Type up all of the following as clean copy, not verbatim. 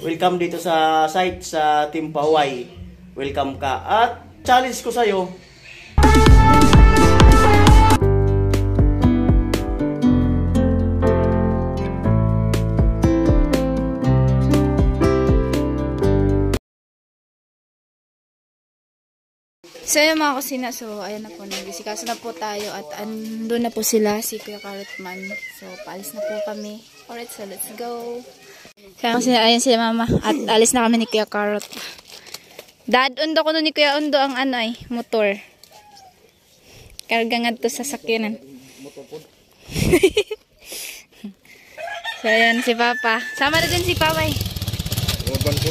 welcome dito sa site sa Team Pahuay. Welcome ka. At challenge ko sa'yo. So yun mga kusina, so ayan na po, nagisikaso na po tayo at andun na po sila, si Kuya Carrot Man. So paalis na po kami. Alright, so let's go. Kaya kasi ayan sila mama at alis na kami ni Kuya Carrot. Dad, undo ko nun ni Kuya Undo ang motor. Karga nga to sa sakyanan. So ayan si Papa. Sama na din si Papa eh. Ubang po.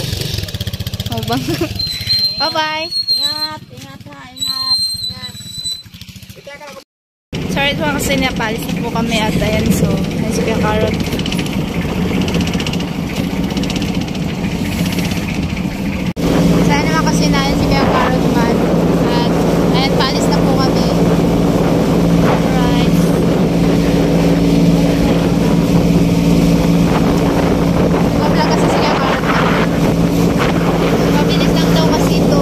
Ubang. Bye-bye. Ingat, ingat ha, ingat, ingat. Sorry po kasi napalis na po kami at ayan, so ayan si Kuya Carrot. Sana naman kasi na ayan si Kuya Carrot Man at ayan, palis na po kami. Alright. Mabla kasi si Kuya Carrot Man. Mabilis lang daw kasi ito.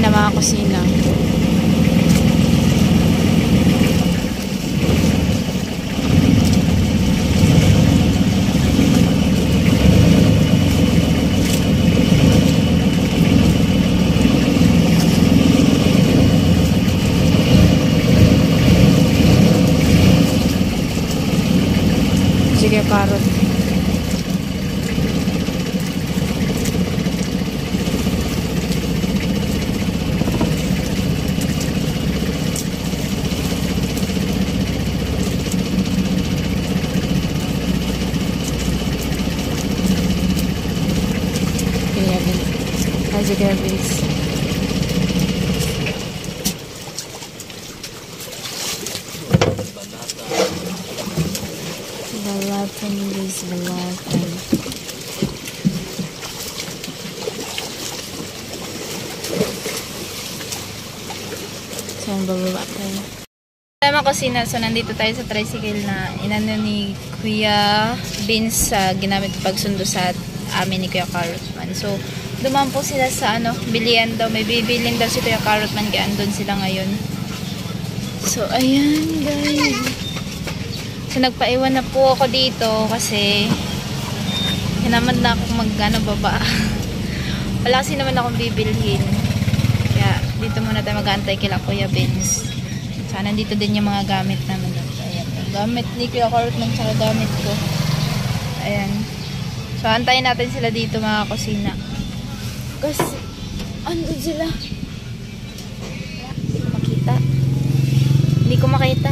Mga kusina. Sige, Carrot. Sige, Vince. kami guys, balatan. So, bababa tayo. Tama kusina, so nandito tayo sa tricycle na inano ni Kuya Vince sa ginamit pagsundo sa amin ni Kuya Carlosman. So, dumaan po sila sa bilian daw. May bibilin daw si Kuya Carlosman, kaya andun sila ngayon. So, ayan guys. So, nagpaiwan na po ako dito kasi hinamad na akong baba. Wala kasi naman akong bibilhin. Kaya, dito muna tayo mag-aantay kila Kuya Vince. Sana nandito din yung mga gamit namin. Ayan. Gamit ni Kuya Carlosman tsaka gamit ko. Ayan. So, antayin natin sila dito mga kusina. Kasi, andun sila. Hindi ko makita. Hindi ko makita.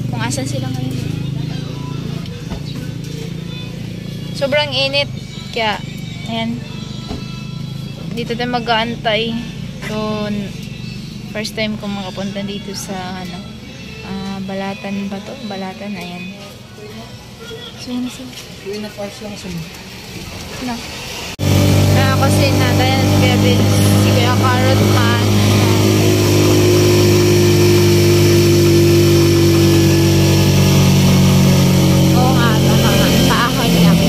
Kung asan sila ngayon. Sobrang init. Kaya, ayan. Dito tayo mag-aantay. So, first time ko makapunta dito sa Balatan ba to? Balatan, ayan. So, yun sila. Yun na parts lang sa No. Kasi nagaya na si Kevin, si Kuya Carlosman. Oo nga, tama nga. Paahoy lang.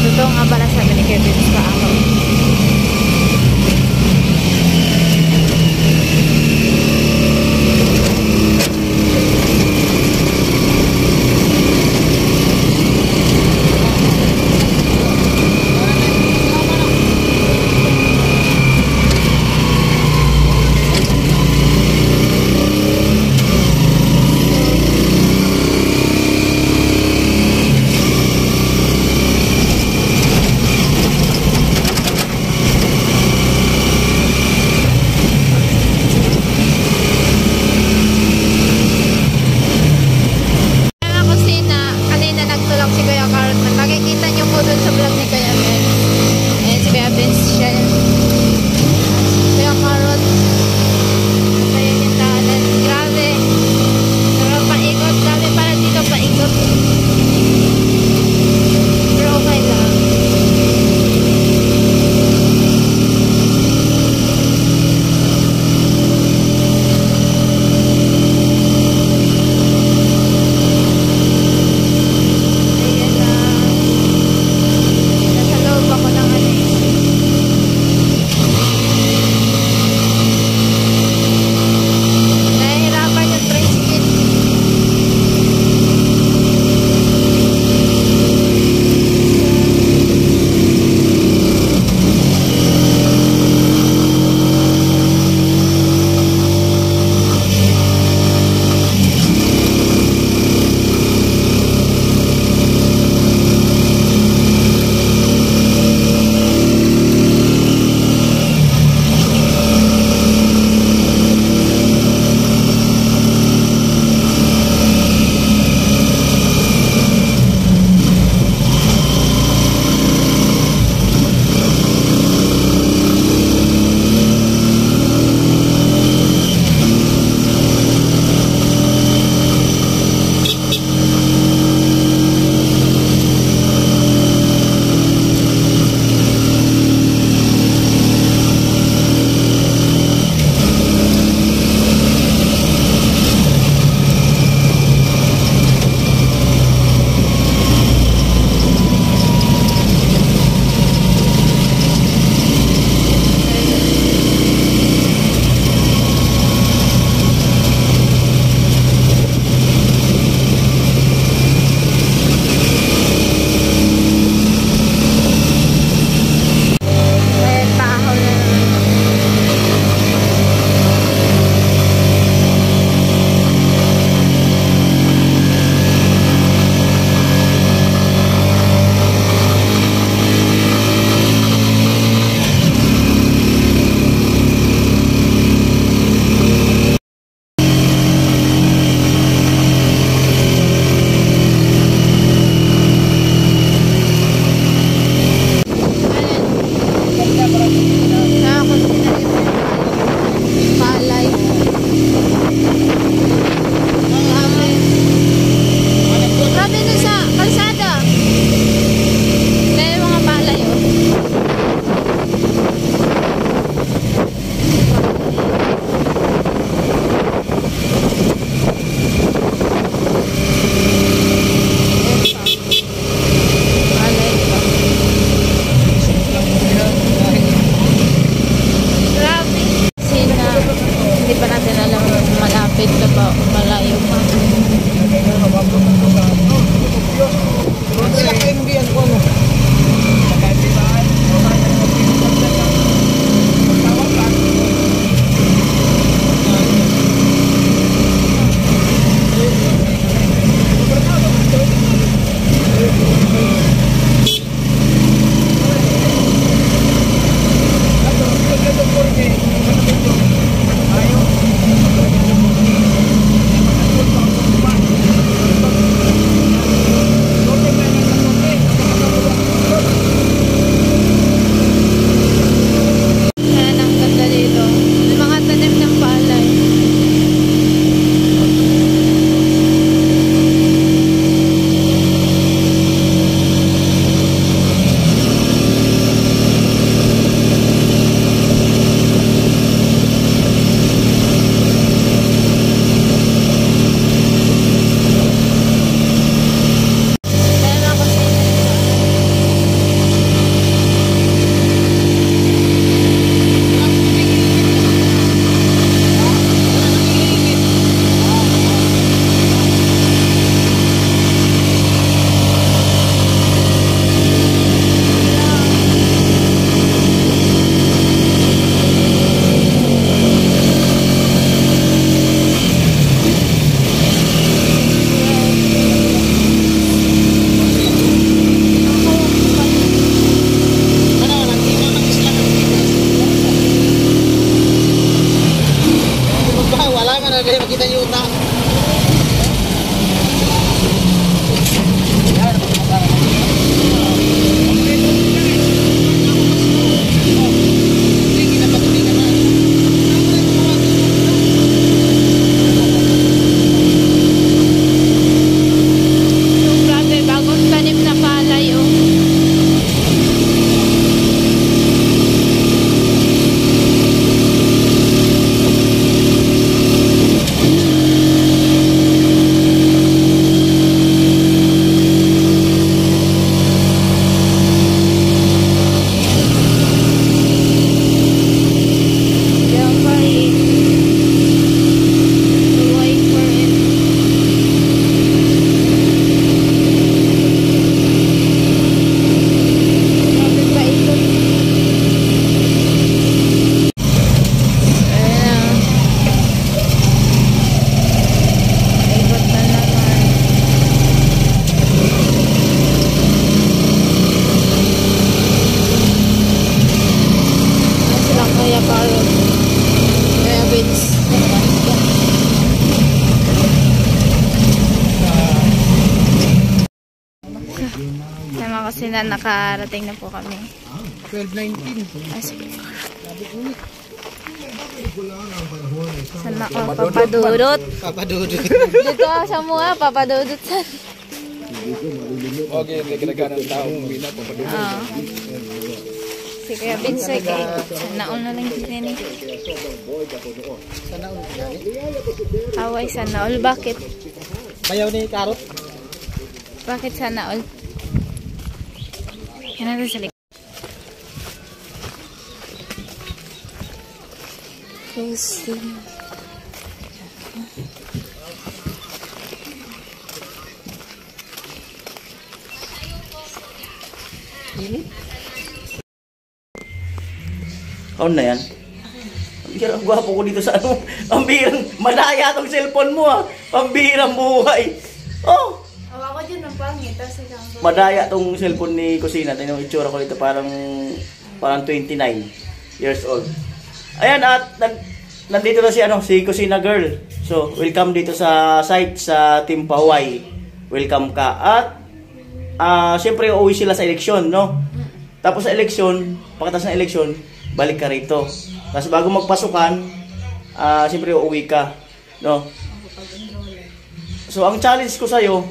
Totoo nga pala sabi ni Kevin, paahoy. para kayo makita yung utak. Grabe, bagong tanim na palay, oh. Diyan pa rin. Wait for it. Grabe pa ito. Ayan na. Ikot na naman. Ayan sila Kuya Carl. Kuya Vince. Tama kasi na nakarating na po kami. 12:19. Sige. Sana ako, papadudot. Papadudot. Dito sa mga papadudot. Okay, nagkakaroon ng tao. Hindi na papadudot. Oo. Si Kuya Vince ay kay sana all na lang din eh. Away sana all. Bakit? Bayaw ni Karot. Bakit sana all? Yan natin sa likod. Posting. Kaon na yan? Ang gwapo ko dito sa ano. Pambirang madaya tong cellphone mo ah. Pambirang buhay. Oh! Ako dyan ang pangit. Madaya tong cellphone ni Kusina. Tingnan mo itsura ko dito parang 29 years old. Ayan at nandito na si Kusina Girl. So, welcome dito sa site sa Team Pahuay. Welcome ka. At siyempre uuwi sila sa eleksyon, no? Tapos sa eleksyon, pagkatapos ng eleksyon, balik ka rito. Tapos bago magpasukan, siyempre uuwi ka, no? So, ang challenge ko sa'yo,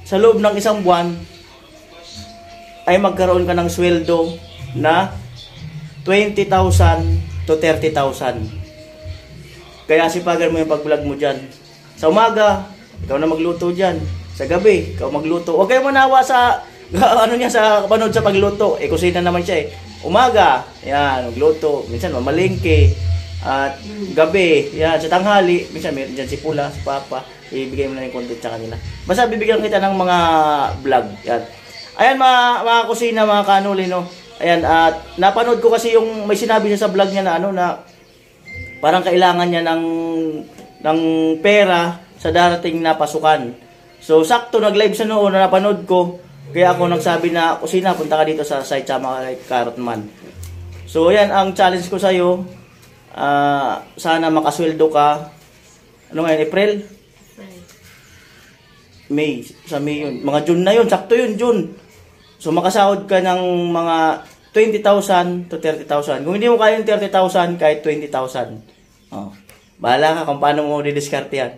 sa loob ng isang buwan, ay magkaroon ka ng sweldo na 20,000 to 30,000. Kaya sipagan mo yung pag-vlog mo dyan. Sa umaga, ikaw na magluto dyan. Sa gabi, ikaw magluto. Huwag kayo manawa sa sa panood sa pagluto. Kusina naman siya eh. Umaga, yan, magluto. Minsan mamalingke. At gabi, yan, sa tanghali, minsan meron dyan si Pula, si Papa. Ibigay mo na yung content sa kanila. Basta bibigyan kita ng mga vlog. Yan. Ayan mga kusina, mga kanuli, no? Ayan, at napanood ko kasi yung may sinabi niya sa vlog niya na na parang kailangan niya ng pera sa darating na pasukan. So, sakto nag-live sa noon na napanood ko. Kaya ako nagsabi na, Kusina, punta ka dito sa site sama kay Carrotman. So, yan ang challenge ko sa'yo. Sana makasweldo ka. Ano ngayon, April? May. Sa May yun. Mga June na yun. Sakto yun, June. So, makasahod ka ng mga 20,000 to 30,000. Kung hindi mo kaya yung 30,000, kahit 20,000. Oh. Bahala ka kung paano mo didiskarte yan.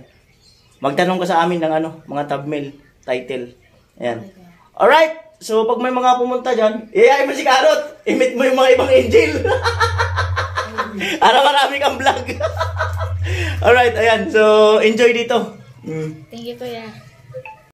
Magtanong ka sa amin ng mga thumbnail, title. Ayan. Alright. So, pag may mga pumunta dyan, iayay mo si Carrot. I-meet mo yung mga ibang angel. Para marami kang vlog. Alright, ayan. So, enjoy dito. Thank you, Kuya.